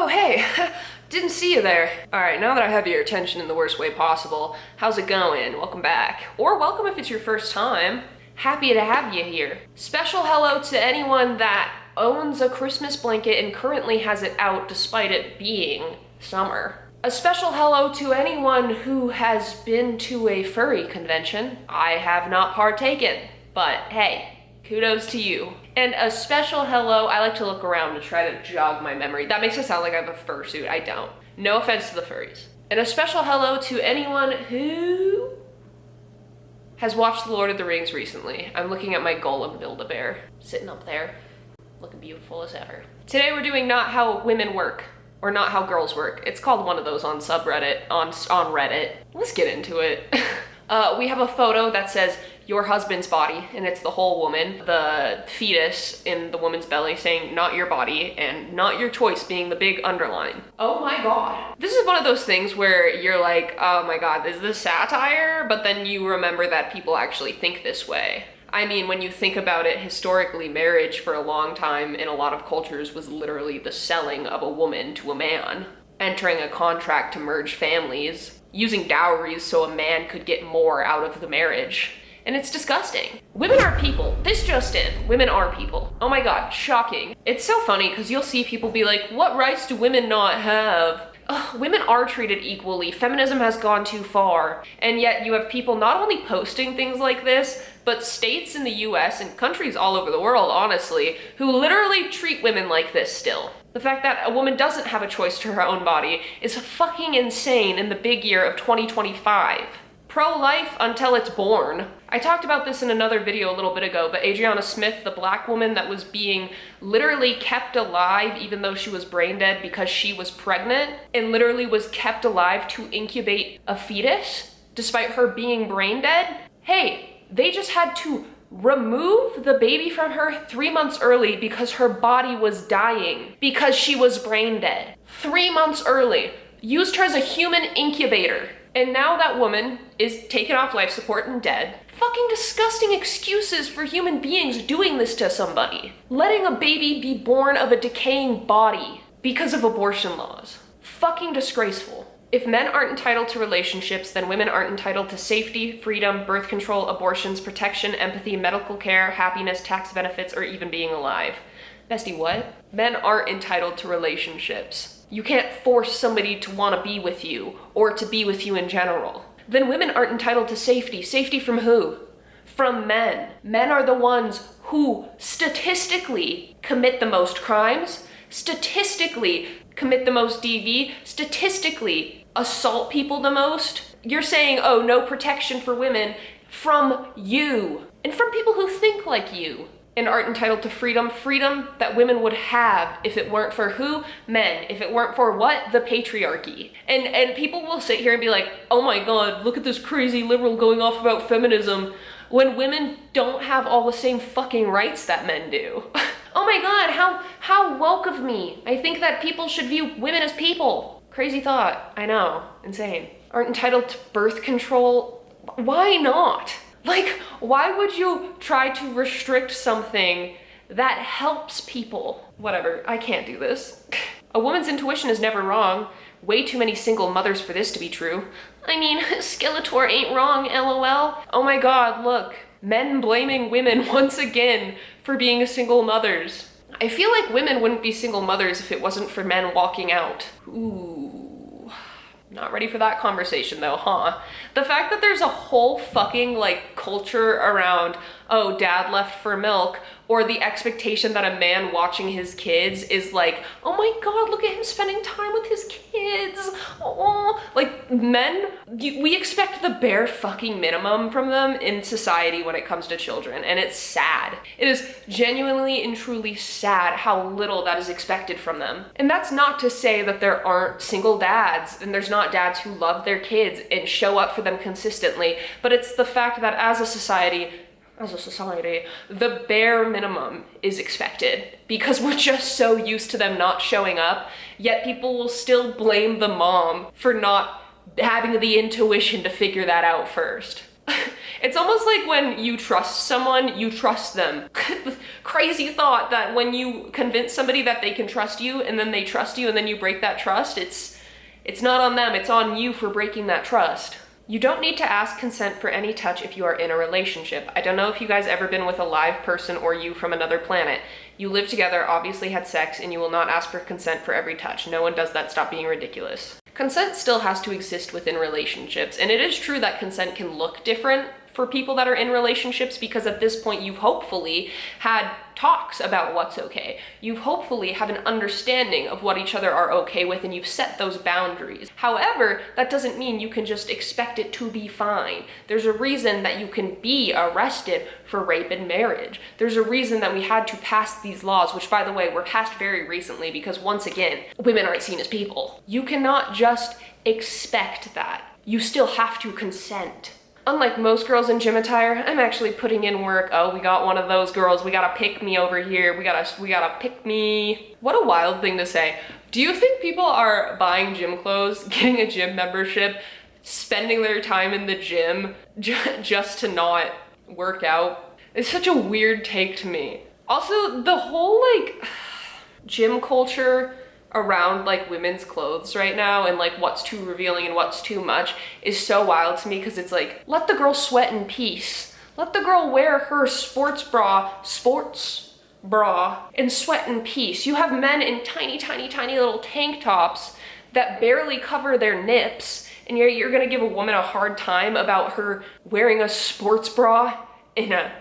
hey, didn't see you there. All right, now that I have your attention in the worst way possible, how's it going? Welcome back. Or welcome if it's your first time. Happy to have you here. Special hello to anyone that owns a Christmas blanket and currently has it out despite it being summer. A special hello to anyone who has been to a furry convention. I have not partaken, but hey, kudos to you. And a special hello, I like to look around to try to jog my memory. That makes it sound like I have a fursuit, I don't. No offense to the furries. And a special hello to anyone who has watched The Lord of the Rings recently. I'm looking at my golem Build-A-Bear, sitting up there, looking beautiful as ever. Today we're doing Not How Women Work, or Not How Girls Work. It's called one of those on subreddit, on Reddit. Let's get into it. We have a photo that says, your husband's body, and it's the whole woman, the fetus in the woman's belly saying, not your body, and not your choice being the big underline. Oh my God. This is one of those things where you're like, oh my God, is this satire? But then you remember that people actually think this way. I mean, when you think about it, historically, marriage for a long time in a lot of cultures was literally the selling of a woman to a man, entering a contract to merge families, using dowries so a man could get more out of the marriage. And it's disgusting. Women are people. This just in. Women are people. Oh my God, shocking. It's so funny because you'll see people be like, what rights do women not have? Ugh, women are treated equally. Feminism has gone too far. And yet you have people not only posting things like this, but states in the US and countries all over the world, honestly, who literally treat women like this still. The fact that a woman doesn't have a choice to her own body is fucking insane in the big year of 2025. Pro-life until it's born. I talked about this in another video a little bit ago, but Adriana Smith, the black woman that was being literally kept alive even though she was brain dead because she was pregnant, and literally was kept alive to incubate a fetus despite her being brain dead. Hey, they just had to remove the baby from her 3 months early because her body was dying because she was brain dead. 3 months early. Used her as a human incubator. And now that woman is taken off life support and dead. Fucking disgusting excuses for human beings doing this to somebody. Letting a baby be born of a decaying body because of abortion laws. Fucking disgraceful. If men aren't entitled to relationships, then women aren't entitled to safety, freedom, birth control, abortions, protection, empathy, medical care, happiness, tax benefits, or even being alive. Bestie, what? Men aren't entitled to relationships. You can't force somebody to want to be with you, or to be with you in general. Then women aren't entitled to safety. Safety from who? From men. Men are the ones who statistically commit the most crimes, statistically commit the most DV, statistically assault people the most. You're saying, oh, no protection for women from you, and from people who think like you. And aren't entitled to freedom that women would have if it weren't for who? Men. If it weren't for what? The patriarchy. And people will sit here and be like, oh my God, look at this crazy liberal going off about feminism when women don't have all the same fucking rights that men do. Oh my God, how woke of me. I think that people should view women as people. Crazy thought, I know, insane. Aren't entitled to birth control? Why not? Like, why would you try to restrict something that helps people? Whatever, I can't do this. A woman's intuition is never wrong. Way too many single mothers for this to be true. I mean, Skeletor ain't wrong, LOL. Oh my God, look. Men blaming women once again for being single mothers. I feel like women wouldn't be single mothers if it wasn't for men walking out. Ooh. Not ready for that conversation though, huh? The fact that there's a whole fucking like culture around, oh, dad left for milk, or the expectation that a man watching his kids is like, oh my God, look at him spending time with his kids. Oh, like men, we expect the bare fucking minimum from them in society when it comes to children, and it's sad. It is genuinely and truly sad how little that is expected from them. And that's not to say that there aren't single dads and there's not dads who love their kids and show up for them consistently, but it's the fact that as a society, the bare minimum is expected because we're just so used to them not showing up, yet people will still blame the mom for not having the intuition to figure that out first. It's almost like when you trust someone, you trust them. Crazy thought that when you convince somebody that they can trust you and then they trust you and then you break that trust, it's not on them, it's on you for breaking that trust. You don't need to ask consent for any touch if you are in a relationship. I don't know if you guys ever been with a live person or you from another planet. You live together, obviously had sex, and you will not ask for consent for every touch. No one does that, stop being ridiculous. Consent still has to exist within relationships, and it is true that consent can look different for people that are in relationships because at this point you've hopefully had talks about what's okay. You've hopefully have an understanding of what each other are okay with and you've set those boundaries. However, that doesn't mean you can just expect it to be fine. There's a reason that you can be arrested for rape in marriage. There's a reason that we had to pass these laws, which by the way, were passed very recently because once again, women aren't seen as people. You cannot just expect that. You still have to consent. Unlike most girls in gym attire, I'm actually putting in work. Oh, we got one of those girls. We got a pick me over here. We got a pick me. What a wild thing to say. Do you think people are buying gym clothes, getting a gym membership, spending their time in the gym just to not work out? It's such a weird take to me. Also, the whole like gym culture around like women's clothes right now and like what's too revealing and what's too much is so wild to me because it's like, let the girl sweat in peace. Let the girl wear her sports bra and sweat in peace. You have men in tiny, tiny, tiny little tank tops that barely cover their nips and you're gonna give a woman a hard time about her wearing a sports bra in an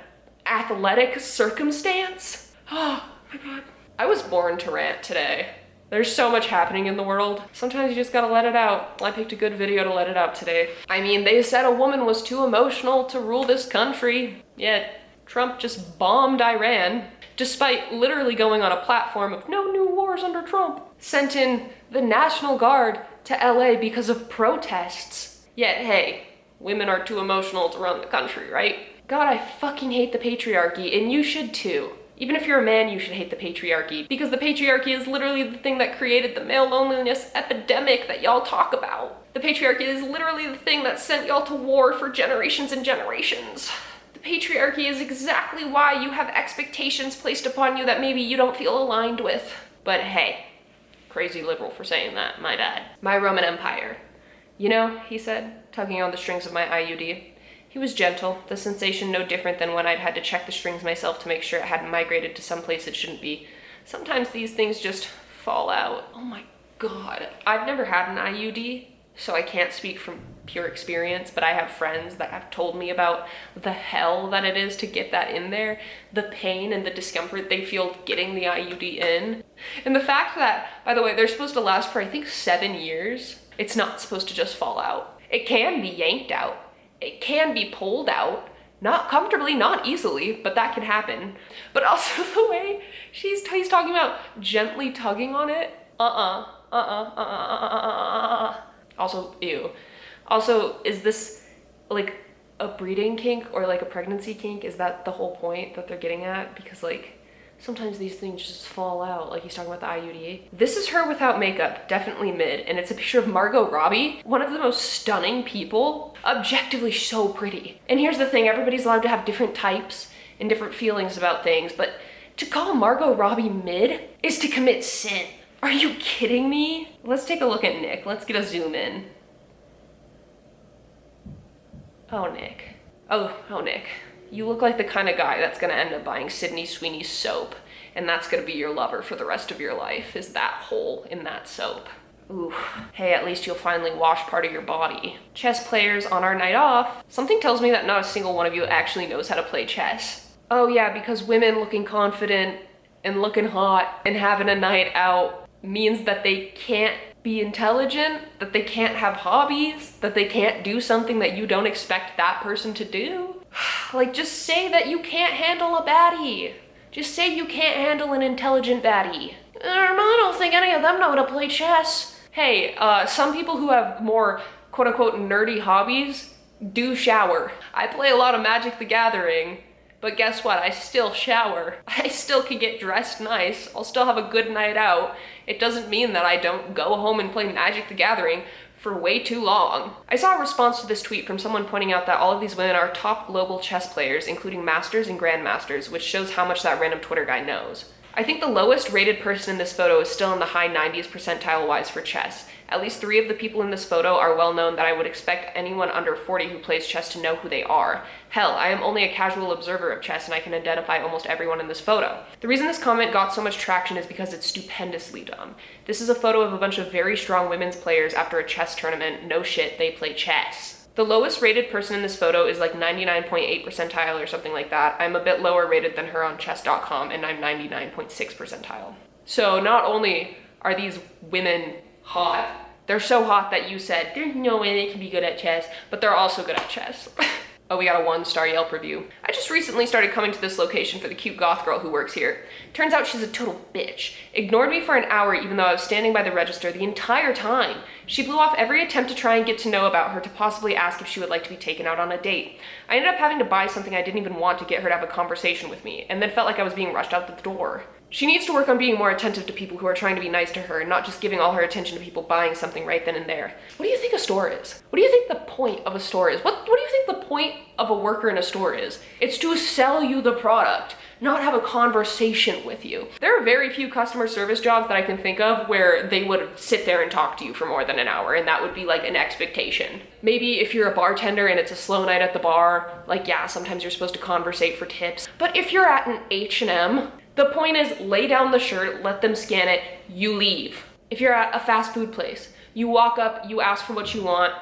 athletic circumstance? Oh my God. I was born to rant today. There's so much happening in the world. Sometimes you just gotta let it out. I picked a good video to let it out today. I mean, they said a woman was too emotional to rule this country, yet Trump just bombed Iran, despite literally going on a platform of no new wars under Trump. Sent in the National Guard to LA because of protests. Yet, hey, women are too emotional to run the country, right? God, I fucking hate the patriarchy, and you should too. Even if you're a man, you should hate the patriarchy because the patriarchy is literally the thing that created the male loneliness epidemic that y'all talk about. The patriarchy is literally the thing that sent y'all to war for generations and generations. The patriarchy is exactly why you have expectations placed upon you that maybe you don't feel aligned with. But hey, crazy liberal for saying that, my bad. My Roman Empire. You know, he said, tugging on the strings of my IUD. He was gentle, the sensation no different than when I'd had to check the strings myself to make sure it hadn't migrated to some place it shouldn't be. Sometimes these things just fall out. Oh my God. I've never had an IUD, so I can't speak from pure experience, but I have friends that have told me about the hell that it is to get that in there, the pain and the discomfort they feel getting the IUD in. And the fact that, by the way, they're supposed to last for I think 7 years. It's not supposed to just fall out. It can be yanked out. It can be pulled out, not comfortably, not easily, but that can happen. But also the way he's talking about gently tugging on it. Also, ew. Also, is this like a breeding kink or like a pregnancy kink? Is that the whole point that they're getting at? Because like, sometimes these things just fall out, like he's talking about the IUD. This is her without makeup, definitely mid, and it's a picture of Margot Robbie, one of the most stunning people, objectively so pretty. And here's the thing, everybody's allowed to have different types and different feelings about things, but to call Margot Robbie mid is to commit sin. Are you kidding me? Let's take a look at Nick. Let's get a zoom in. Oh, Nick. Oh, Nick. You look like the kind of guy that's gonna end up buying Sydney Sweeney's soap, and that's gonna be your lover for the rest of your life, is that hole in that soap. Ooh, hey, at least you'll finally wash part of your body. Chess players on our night off. Something tells me that not a single one of you actually knows how to play chess. Oh yeah, because women looking confident and looking hot and having a night out means that they can't be intelligent, that they can't have hobbies, that they can't do something that you don't expect that person to do. Like, just say that you can't handle a baddie. Just say you can't handle an intelligent baddie. I don't think any of them know how to play chess. Hey, some people who have more quote-unquote nerdy hobbies do shower. I play a lot of Magic the Gathering, but guess what? I still shower. I still can get dressed nice. I'll still have a good night out. It doesn't mean that I don't go home and play Magic the Gathering for way too long. I saw a response to this tweet from someone pointing out that all of these women are top global chess players, including masters and grandmasters, which shows how much that random Twitter guy knows. I think the lowest rated person in this photo is still in the high 90s percentile-wise for chess. At least 3 of the people in this photo are well known that I would expect anyone under 40 who plays chess to know who they are. Hell, I am only a casual observer of chess and I can identify almost everyone in this photo. The reason this comment got so much traction is because it's stupendously dumb. This is a photo of a bunch of very strong women's players after a chess tournament. No shit, they play chess. The lowest rated person in this photo is like 99.8 percentile or something like that. I'm a bit lower rated than her on chess.com and I'm 99.6 percentile. So not only are these women hot, they're so hot that you said, there's no way they can be good at chess, but they're also good at chess. Oh, we got a 1-star Yelp review. I just recently started coming to this location for the cute goth girl who works here. Turns out she's a total bitch. Ignored me for an hour even though I was standing by the register the entire time. She blew off every attempt to try and get to know about her to possibly ask if she would like to be taken out on a date. I ended up having to buy something I didn't even want to get her to have a conversation with me, and then felt like I was being rushed out the door. She needs to work on being more attentive to people who are trying to be nice to her and not just giving all her attention to people buying something right then and there. What do you think a store is? What do you think the point of a store is? What do you think the point of a worker in a store is? It's to sell you the product, not have a conversation with you. There are very few customer service jobs that I can think of where they would sit there and talk to you for more than an hour, and that would be like an expectation. Maybe if you're a bartender and it's a slow night at the bar, like yeah, sometimes you're supposed to conversate for tips. But if you're at an H&M, the point is lay down the shirt, let them scan it, you leave. If you're at a fast food place, you walk up, you ask for what you want,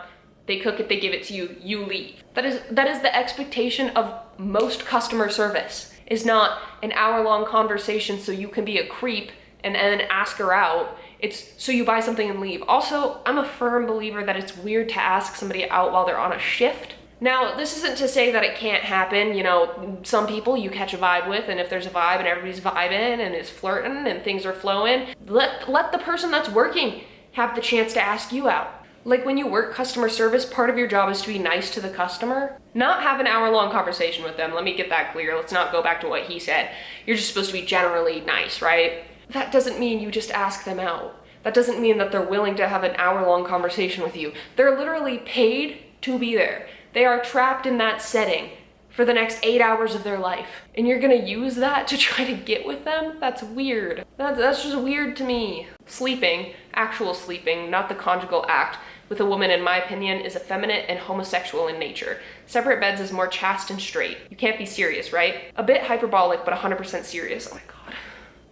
they cook it, they give it to you, you leave. That is the expectation of most customer service, is not an hour-long conversation so you can be a creep and then ask her out. It's so you buy something and leave. Also, I'm a firm believer that it's weird to ask somebody out while they're on a shift. Now, this isn't to say that it can't happen. You know, some people you catch a vibe with, and if there's a vibe and everybody's vibing and is flirting and things are flowing, let the person that's working have the chance to ask you out. Like when you work customer service, part of your job is to be nice to the customer, not have an hour-long conversation with them. Let me get that clear. Let's not go back to what he said. You're just supposed to be generally nice, right? That doesn't mean you just ask them out. That doesn't mean that they're willing to have an hour-long conversation with you. They're literally paid to be there. They are trapped in that setting for the next 8 hours of their life. And you're gonna use that to try to get with them? That's weird. That's just weird to me. Sleeping, actual sleeping, not the conjugal act, with a woman, in my opinion, is effeminate and homosexual in nature. Separate beds is more chaste and straight. You can't be serious, right? A bit hyperbolic, but 100% serious. Oh my god.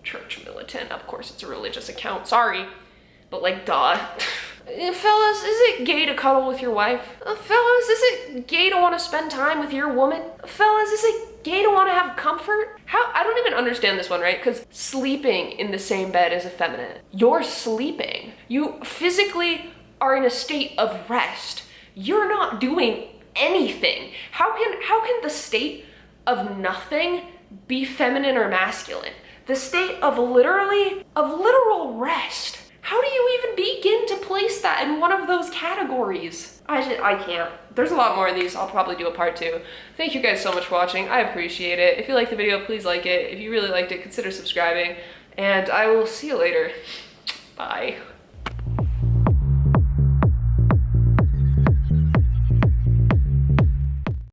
Church militant. Of course it's a religious account. Sorry. But like, duh. Fellas, is it gay to cuddle with your wife? Fellas, is it gay to want to spend time with your woman? Fellas, is it gay to want to have comfort? I don't even understand this one, right? Because sleeping in the same bed is effeminate. You're sleeping. You physically are in a state of rest. You're not doing anything. How can the state of nothing be feminine or masculine? The state of literal rest. How do you even begin to place that in one of those categories? I can't. There's a lot more of these. I'll probably do a part 2. Thank you guys so much for watching. I appreciate it. If you liked the video, please like it. If you really liked it, consider subscribing. And I will see you later. Bye.